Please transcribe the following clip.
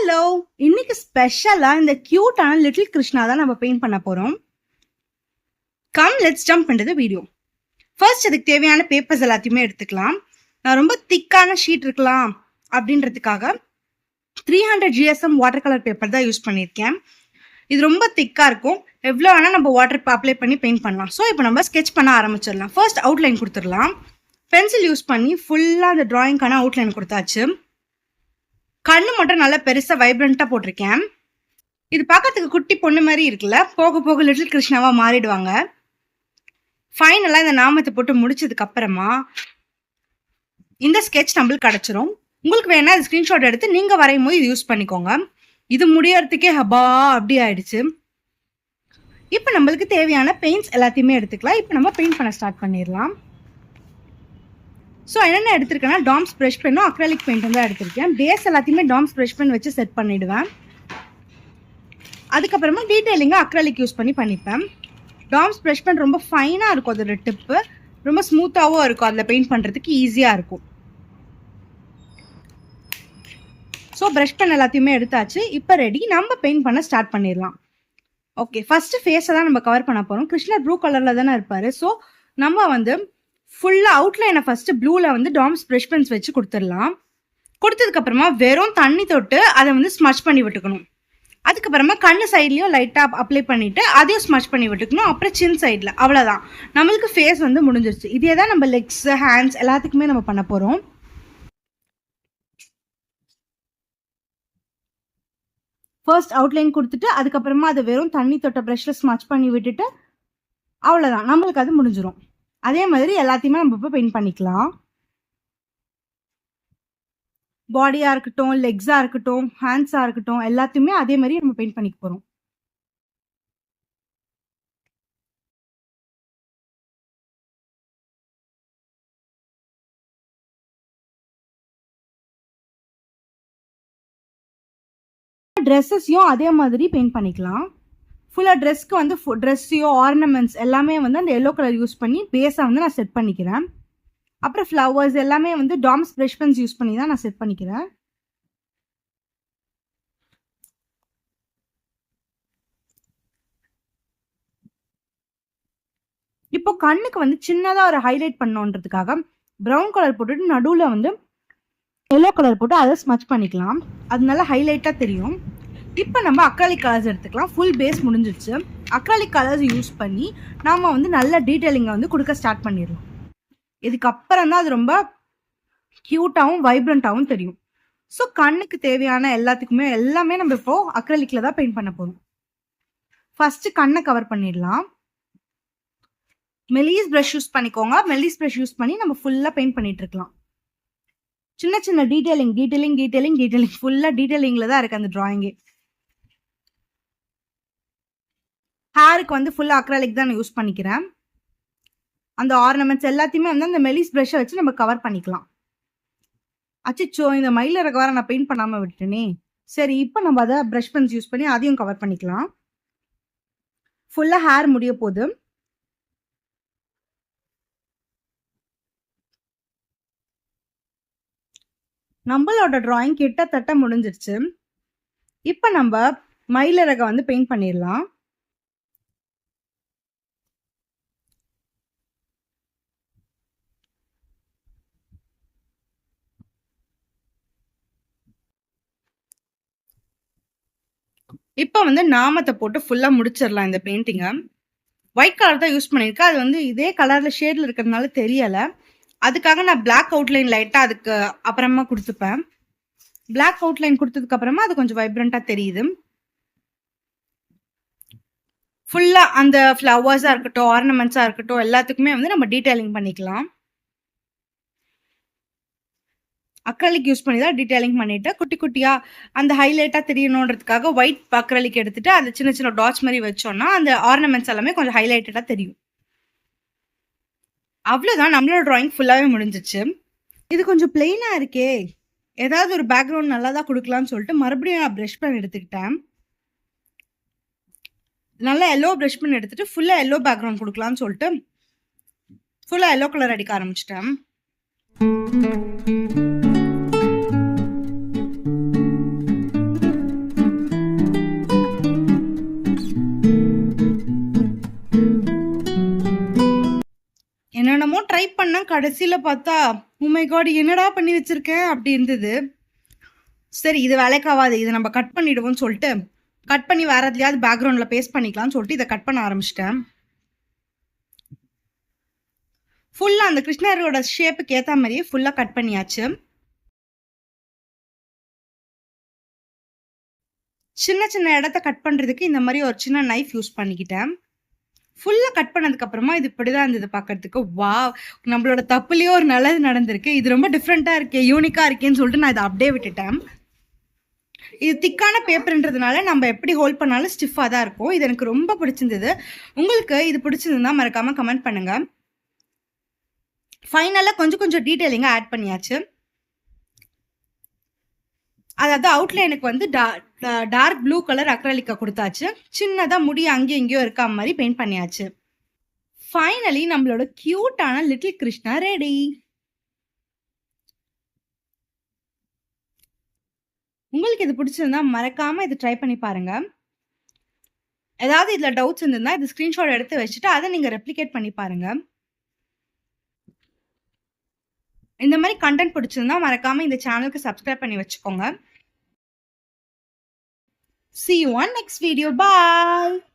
Hello, இன்னைக்கு ஸ்பெஷலா இந்த கியூட்டான லிட்டில் கிருஷ்ணா தான் நம்ம பெயிண்ட் பண்ண போறோம். Come let's jump into the video. First அதுக்கு தேவையான பேப்பர்ஸ் எல்லாத்தையுமே எடுத்துக்கலாம். நான் ரொம்ப திக்கான ஷீட் இருக்கலாம் அப்படின்றதுக்காக 300 GSM வாட்டர் கலர் பேப்பர் தான் யூஸ் பண்ணியிருக்கேன். இது ரொம்ப திக்காக இருக்கும். எவ்வளோ வேணால் நம்ம வாட்டர் அப்ளை பண்ணி பெயிண்ட் பண்ணலாம். ஸோ இப்போ நம்ம ஸ்கெச் பண்ண ஆரம்பிச்சிடலாம். ஃபர்ஸ்ட் அவுட்லைன் கொடுத்துடலாம். பென்சில் யூஸ் பண்ணி ஃபுல்லாக அந்த ட்ராயிங்கான அவுட்லைன் கொடுத்தாச்சு. கண்ணு மட்டும் நல்லா பெருசாக வைப்ரண்ட்டாக போட்டிருக்கேன். இது பார்க்கறதுக்கு குட்டி பொண்ணு மாதிரி இருக்குல்ல, போக போக லிட்டில் கிருஷ்ணாவாக மாறிடுவாங்க. ஃபைனலாக இந்த நாமத்தை போட்டு முடிச்சதுக்கு அப்புறமா இந்த ஸ்கெட்ச் நம்மளுக்கு கிடச்சிரும். உங்களுக்கு வேணா இது ஸ்க்ரீன்ஷாட் எடுத்து நீங்கள் வரையும் போது இது யூஸ் பண்ணிக்கோங்க. இது முடியறதுக்கே ஹபா அப்படி ஆயிடுச்சு. இப்போ நம்மளுக்கு தேவையான பெயிண்ட்ஸ் எல்லாத்தையுமே எடுத்துக்கலாம். இப்போ நம்ம பெயிண்ட் பண்ண ஸ்டார்ட் பண்ணிடலாம். ஸோ என்னென்ன எடுத்திருக்கேன்னா டாம்ஸ் ப்ரஷ் பென்னும் அக்ரலிக் பெயிண்ட்டும் தான் எடுத்திருக்கேன். பேஸ் எல்லாத்தையுமே டாம்ஸ் ப்ரஷ் பென் வச்சு செட் பண்ணிவிடுவேன். அதுக்கப்புறமா டீட்டெயிலிங்காக அக்ரலிக் யூஸ் பண்ணிப்பேன். டாம்ஸ் ப்ரஷ் பென் ரொம்ப ஃபைனாக இருக்கும், அதோட டிப்பு ரொம்ப ஸ்மூத்தாகவும் இருக்கும், அதில் பெயிண்ட் பண்ணுறதுக்கு ஈஸியாக இருக்கும். ஸோ ப்ரஷ் பென் எல்லாத்தையுமே எடுத்தாச்சு. இப்போ ரெடி, நம்ம பெயிண்ட் பண்ண ஸ்டார்ட் பண்ணிடலாம். ஓகே, ஃபஸ்ட்டு ஃபேஸை தான் நம்ம கவர் பண்ண போகிறோம். கிருஷ்ணர் ப்ளூ கலரில் தானே இருப்பார். ஸோ நம்ம ஃபுல்லாக அவுட்லைனை ஃபஸ்ட்டு ப்ளூவில் டாம்ஸ் ப்ரஷ் பென்ஸ் வச்சு கொடுத்துடலாம். கொடுத்ததுக்கப்புறமா வெறும் தண்ணி தொட்டு அதை ஸ்மச் பண்ணி விட்டுக்கணும். அதுக்கப்புறமா கண்ணு சைட்லேயும் லைட்டாக அப்ளை பண்ணிவிட்டு அதையும் ஸ்மச் பண்ணி விட்டுக்கணும். அப்புறம் சின் சைடில், அவ்வளோதான் நம்மளுக்கு ஃபேஸ் முடிஞ்சிருச்சு. இதே தான் நம்ம லெக்ஸ், ஹேண்ட்ஸ் எல்லாத்துக்குமே நம்ம பண்ண போகிறோம். ஃபர்ஸ்ட் அவுட்லைன் கொடுத்துட்டு அதுக்கப்புறமா அதை வெறும் தண்ணி தொட்ட ப்ரஷ்ல ஸ்மச் பண்ணி விட்டுட்டு அவ்வளோதான், நம்மளுக்கு அது முடிஞ்சிடும். அதே மாதிரி எல்லாத்தையுமே நம்ம இப்போ பெயிண்ட் பண்ணிக்கலாம். பாடியாக இருக்கட்டும், லெக்ஸாக இருக்கட்டும், ஹேண்ட்ஸாக இருக்கட்டும், எல்லாத்தையுமே அதே மாதிரி நம்ம பெயிண்ட் பண்ணிக்க போகிறோம். ட்ரெஸ்ஸஸையும் அதே மாதிரி பெயிண்ட் பண்ணிக்கலாம். ஃபுல்லாக ட்ரெஸ்க்கு ட்ரெஸ்ஸையோ ஆர்னமெண்ட்ஸ் எல்லாமே அந்த எல்லோ கலர் யூஸ் பண்ணி பேஸாக நான் செட் பண்ணிக்கிறேன். அப்புறம் ஃப்ளவர்ஸ் எல்லாமே டாம்ஸ் ப்ரஷ் பென்ஸ் யூஸ் பண்ணி தான் நான் செட் பண்ணிக்கிறேன். இப்போ கண்ணுக்கு சின்னதாக ஒரு ஹைலைட் பண்ணோன்றதுக்காக ப்ரௌன் கலர் போட்டுட்டு நடுவில் எல்லோ கலர் போட்டு அதை ஸ்மச் பண்ணிக்கலாம். அது நல்லா ஹைலைட்டாக தெரியும். இப்போ நம்ம அக்ராலிக் கலர்ஸ் எடுத்துக்கலாம். ஃபுல் பேஸ் முடிஞ்சிடுச்சு. அக்ராலிக் கலர்ஸ் யூஸ் பண்ணி நாம் நல்ல டீட்டெயிலிங்கை கொடுக்க ஸ்டார்ட் பண்ணிடலாம். இதுக்கப்புறம் தான் அது ரொம்ப க்யூட்டாகவும் வைப்ரண்ட்டாகவும் தெரியும். ஸோ கண்ணுக்கு தேவையான எல்லாமே நம்ம இப்போது அக்ராலிக்கில் தான் பெயிண்ட் பண்ண போகிறோம். ஃபஸ்ட்டு கண்ணை கவர் பண்ணிடலாம். மெலிஸ் ப்ரஷ் யூஸ் பண்ணிக்கோங்க. மெலிஸ் ப்ரஷ் யூஸ் பண்ணி நம்ம ஃபுல்லாக பெயிண்ட் பண்ணிட்டு இருக்கலாம். சின்ன சின்ன டீட்டெயிலிங் ஃபுல்லாக டீட்டெயிலிங்கில் தான் இருக்குது அந்த ட்ராயிங்கே. ஹேருக்கு ஃபுல்லாக அக்ராலிக் தான் நான் யூஸ் பண்ணிக்கிறேன். அந்த ஆர்னமெண்ட்ஸ் எல்லாத்தையுமே அந்த மெலிஸ் ப்ரஷ்ஷை வச்சு நம்ம கவர் பண்ணிக்கலாம். அச்சிச்சோ, இந்த மயில வர நான் பெயிண்ட் பண்ணாமல் விட்டுட்டேனே. சரி, இப்போ நம்ம அதை ப்ரஷ் பென்ஸ் யூஸ் பண்ணி அதையும் கவர் பண்ணிக்கலாம். ஃபுல்லாக ஹேர் முடிய போகுது. நம்மளோட ட்ராயிங் கிட்டத்தட்ட முடிஞ்சிருச்சு. இப்போ நம்ம மயிலரகை பெயிண்ட் பண்ணிடலாம். இப்போ நாமத்தை போட்டு ஃபுல்லாக முடிச்சிடலாம். இந்த பெயிண்டிங்கை ஒயிட் கலர் தான் யூஸ் பண்ணியிருக்கேன். அது இதே கலரில் ஷேடில் இருக்கிறதுனால தெரியலை. அதுக்காக நான் பிளாக் அவுட்லைன் லைட்டாக அதுக்கு அப்புறமா கொடுத்துப்பேன். பிளாக் அவுட்லைன் கொடுத்ததுக்கு அப்புறமா அது கொஞ்சம் வைப்ரண்ட்டாக தெரியுது. ஃபுல்லாக அந்த ஃப்ளவர்ஸாக இருக்கட்டும், ஆர்னமெண்ட்ஸாக இருக்கட்டும், எல்லாத்துக்குமே நம்ம டீட்டெயிலிங் பண்ணிக்கலாம். அக்ரலிக் யூஸ் பண்ணி தான் டீட்டெயிலிங் பண்ணிவிட்டு குட்டி குட்டியாக அந்த ஹைலைட்டாக தெரியணுன்றதுக்காக ஒயிட் அக்ரலிக் எடுத்துகிட்டு அந்த சின்ன சின்ன டாட்ஸ் மாதிரி வச்சோன்னா அந்த ஆர்னமெண்ட்ஸ் எல்லாமே கொஞ்சம் ஹைலைட்டடாக தெரியும். அவ்வளோதான், நம்மளோட ட்ராயிங் ஃபுல்லாகவே முடிஞ்சிச்சு. இது கொஞ்சம் பிளெயினாக இருக்கே, ஏதாவது ஒரு பேக்ரவுண்ட் நல்லா தான் கொடுக்கலான்னு சொல்லிட்டு மறுபடியும் நான் ப்ரஷ் பென் எடுத்துக்கிட்டேன். நல்லா எல்லோ ப்ரஷ் பென் எடுத்துகிட்டு ஃபுல்லாக எல்லோ பேக்ரவுண்ட் கொடுக்கலான்னு சொல்லிட்டு ஃபுல்லாக எல்லோ கலர் அடிக்க ஆரம்பிச்சிட்டேன். பண்ண கடைசியில பார்த்தா ஓ மை காட் என்னடா பண்ணி வச்சிருக்கேன் அப்படி இருந்தது. சரி இது வேலைக்காவாது, இதை நம்ம கட் பண்ணிடுவோம்னு சொல்லிட்டு கட் பண்ணி வேற எதுலயாவது பேக்ரவுண்ட்ல பேஸ்ட் பண்ணிக்கலாம்னு சொல்லிட்டு இதை கட் பண்ண ஆரம்பிச்சிட்டேன். ஃபுல்லா அந்த கிருஷ்ணரோட ஷேப்புக்கு ஏத்த மாதிரியே ஃபுல்லா கட் பண்ணியாச்சு. சின்ன சின்ன இடத்த கட் பண்றதுக்கு இந்த மாதிரி ஒரு சின்ன நைஃப் யூஸ் பண்ணிக்கிட்டேன். ஃபுல்லா கட் பண்ணதுக்கு அப்புறமா இது இப்படிதான் இருந்தது பார்க்கறதுக்கு. வாவ், நம்மளோட தப்புலயே ஒரு நல்லது நடந்திருக்கு, இது ரொம்ப டிஃப்ரெண்டா இருக்கே, யூனிக்கா இருக்கேன்னு சொல்லிட்டு நான் இதை அப்படியே விட்டுட்டேன். இது திக்கான பேப்பர்ன்றதுனால நம்ம எப்படி ஹோல்ட் பண்ணாலும் ஸ்டிஃபாக தான் இருக்கும். இது எனக்கு ரொம்ப பிடிச்சிருந்தது. உங்களுக்கு இது பிடிச்சிருந்தா மறக்காம கமெண்ட் பண்ணுங்க. ஃபைனலாக கொஞ்சம் கொஞ்சம் டீட்டெயிலிங்காக ஆட் பண்ணியாச்சு. அதாவது அவுட்லைனுக்கு வந்து டார்க் ப்ளூ கலர் அக்ரலிக்கா கொடுத்தாச்சு. சின்னதாக முடி அங்கேயும் இங்கேயும் இருக்க மாதிரி பெயிண்ட் பண்ணியாச்சு. ஃபைனலி நம்மளோட கியூட்டான லிட்டில் கிருஷ்ணா ரெடி. உங்களுக்கு இது பிடிச்சிருந்தா மறக்காம இது ட்ரை பண்ணி பாருங்க. ஏதாவது இதுல டவுட்ஸ் இருந்ததுன்னா இது ஸ்கிரீன்ஷாட் எடுத்து வச்சுட்டு அதை நீங்க ரெப்ளிகேட் பண்ணி பாருங்க. இந்த மாதிரி கண்டென்ட் பிடிச்சிருந்தா மறக்காம இந்த சேனலுக்கு சப்ஸ்கிரைப் பண்ணி வச்சுக்கோங்க. See you on next video. Bye.